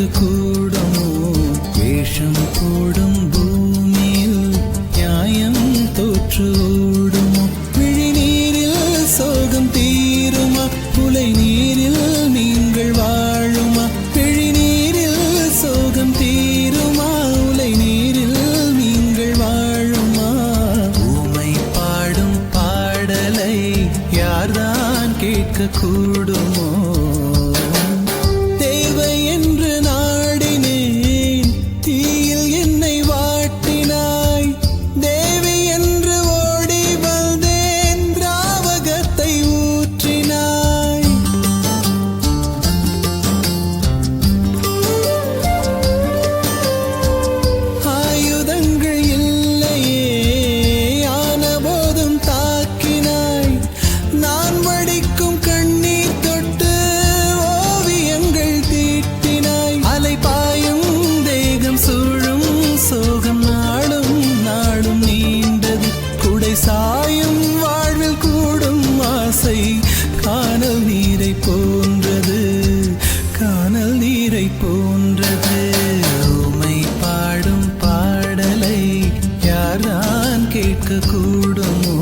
கேட்க கூடுமோ? வேஷம் போடும் பூமியில் நியாயம் தோற்று ஓடுமோ? விழி நீரில் சோகம் தீருமா? புலை நீரில் நீங்கள் வாழுமா? விழி நீரில் சோகம் தீருமா? உலை நீரில் நீங்கள் வாழுமா? ஊமை பாடும் பாடலை யார்தான் கேட்க கூடுமோ? தேவை என்று நாடினேன், தீயில் என்னை வாட்டினாய். தேவி என்று ஓடி வந்தேன், திராவகத்தை ஊற்றினாய். ஆயுதங்கள் இல்லையே, ஆன போதும் தாக்கினாய். நான் வடிக்கும் கண்ணீர் தொட்டு ஓவியங்கள் தீட்டினாய். அலை பாயும் தேகம் சூழும் சோகம் நாடும் நாடும் நீண்டது. குடை சாயும் வாழ்வில் கூடும் ஆசை காணல் நீரை போன்றது, காணல் நீரை போன்றது. ஊமை பாடும் பாடலை யார்தான் கேட்க கூடுமோ?